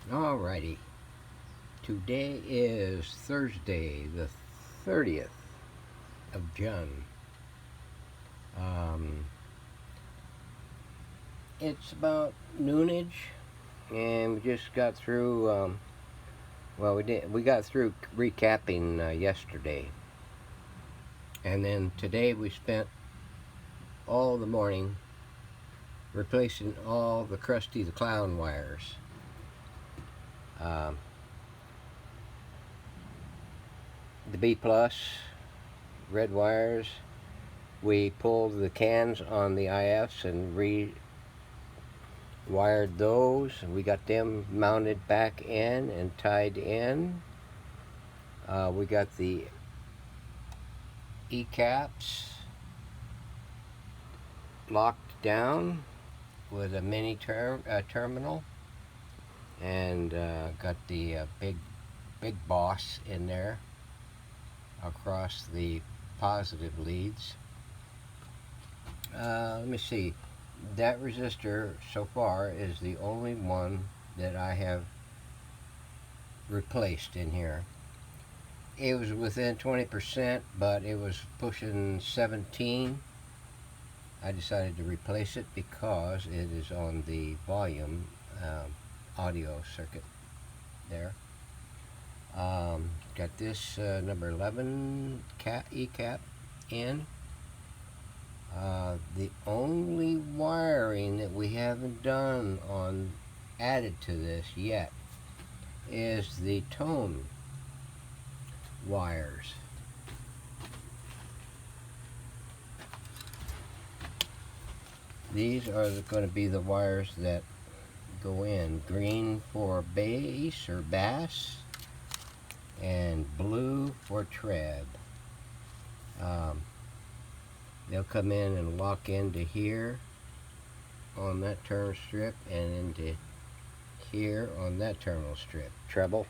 Alrighty, today is Thursday, the 30th of June. Um, it's about noonage, and we just got through. We got through recapping yesterday, and then today we spent all the morning replacing all the Krusty the Clown wires. The B plus red wires, we pulled the cans on the IFs and rewired those. We got them mounted back in and tied in. We got the E-caps locked down with a mini terminal, and got the big boss in there across the positive leads. Let me see. That resistor so far is the only one that I have replaced in here. It was within 20%, but it was pushing 17. I decided to replace it because it is on the volume audio circuit there. Got this number 11 E-cap in. The only wiring that we haven't done added to this yet is the tone wires. These are going to be the wires that go in. Green for bass or bass, and blue for tread. They'll come in and lock into here on that terminal strip, and into here on that terminal strip. Treble,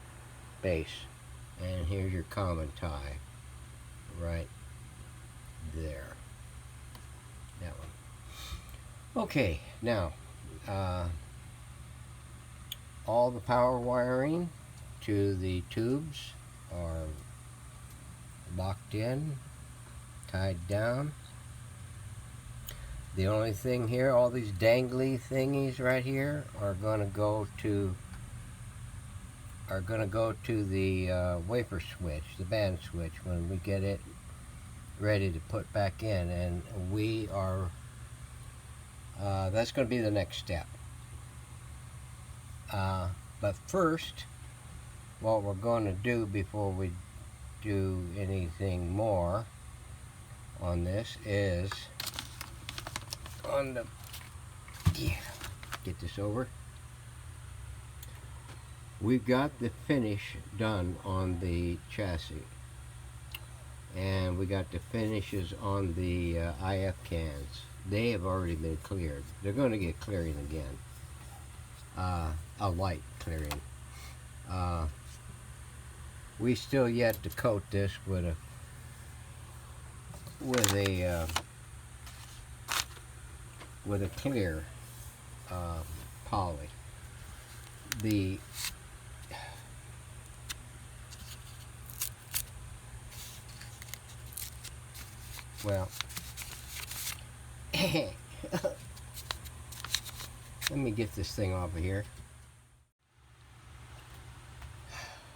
bass, and here's your common tie right there. That one. Okay, now all the power wiring to the tubes are locked in, tied down. The only thing here, all these dangly thingies right here are going to go to the wafer switch, the band switch, when we get it ready to put back in, and we are that's going to be the next step. But first, what we're going to do before we do anything more on this is get this over. We've got the finish done on the chassis, and we got the finishes on the IF cans. They have already been cleared. They're going to get clearing again, a light clearing. We still yet to coat this with a clear poly. Let me get this thing off of here.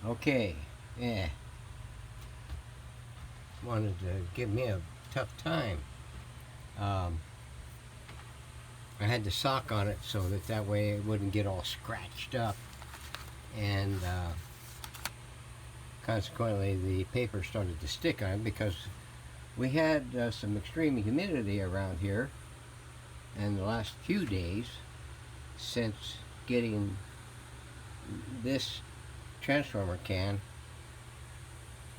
Okay, yeah. Wanted to give me a tough time. I had the sock on it so that way it wouldn't get all scratched up, and consequently the paper started to stick on it because we had some extreme humidity around here in the last few days since getting this transformer can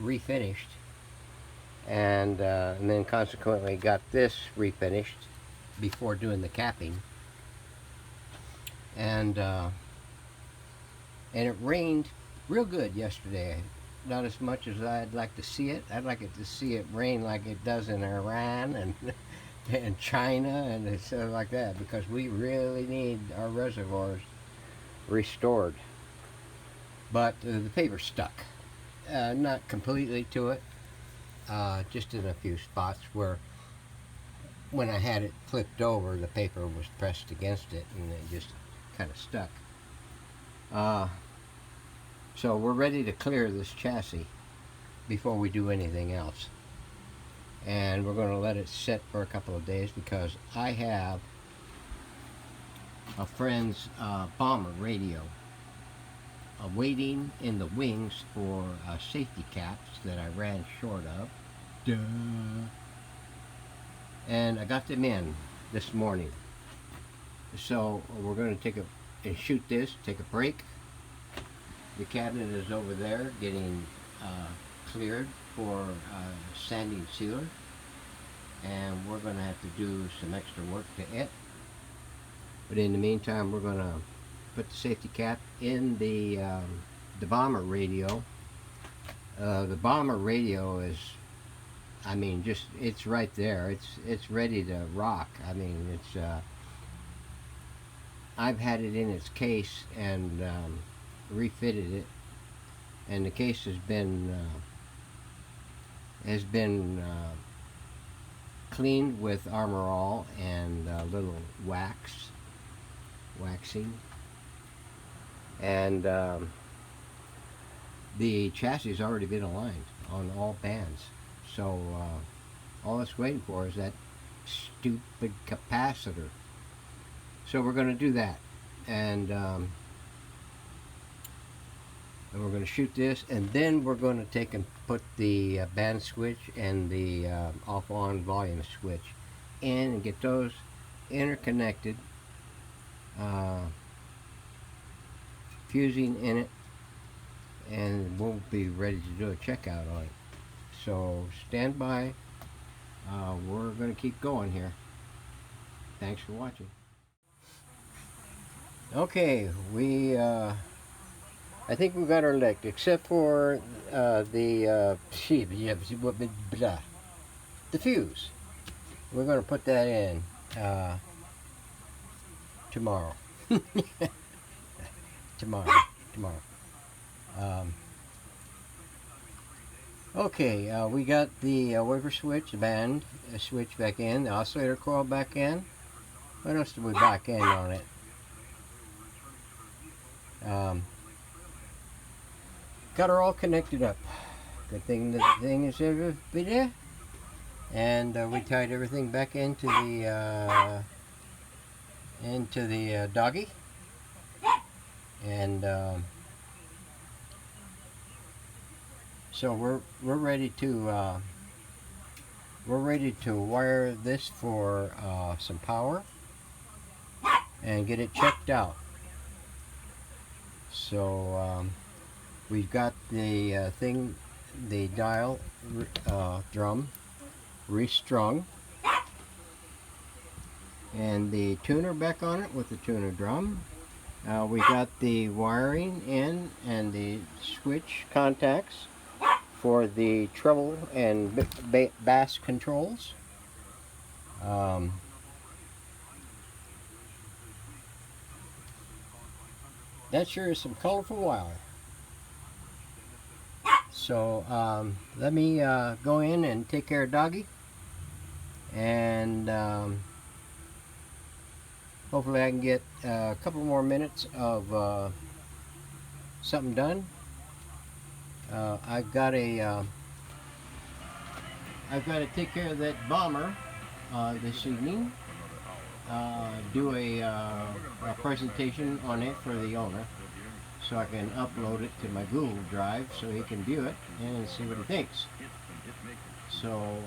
refinished, and then consequently got this refinished before doing the capping, and it rained real good yesterday. Not as much as I'd like to see it. I'd like it to see it rain like it does in Iran and and China and stuff like that, because we really need our reservoirs restored. but the paper stuck. Not completely to it, just in a few spots where when I had it flipped over, the paper was pressed against it and it just kind of stuck. So we're ready to clear this chassis before we do anything else. And we're going to let it sit for a couple of days because I have a friend's bomber radio waiting in the wings for safety caps that I ran short of. Duh. And I got them in this morning. So we're going to take and shoot this, take a break. The cabinet is over there getting cleared for sanding sealer, and we're going to have to do some extra work to it. But in the meantime, we're going to put the safety cap in the bomber radio. The bomber radio is, I mean, just, it's right there. It's ready to rock. I mean, it's I've had it in its case and refitted it, and the case has been cleaned with Armor All and little waxing, and the chassis has already been aligned on all bands. So all it's waiting for is that stupid capacitor. So we're going to do that, and we're going to shoot this, and then we're going to take and put the band switch and the off-on volume switch in and get those interconnected, fusing in it, and we'll be ready to do a checkout on it. So stand by. We're going to keep going here. Thanks for watching. Okay, I think we got her licked, except for the fuse. We're going to put that in tomorrow. tomorrow. Okay, we got the wafer switch, the band switch back in, the oscillator coil back in. What else did we back in on it? Got her all connected up. Good thing the thing is over there. And we tied everything back into the doggy. And so we're ready to wire this for some power and get it checked out. So we've got the the dial drum restrung, and the tuner back on it with the tuner drum. We got the wiring in and the switch contacts for the treble and bass controls. That sure is some colorful wire. So let me go in and take care of doggy, and hopefully I can get a couple more minutes of something done. I've got to take care of that bomber this evening. Do a presentation on it for the owner, so I can upload it to my Google Drive so he can view it and see what he thinks. So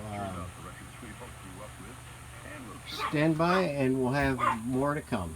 stand by and we'll have more to come.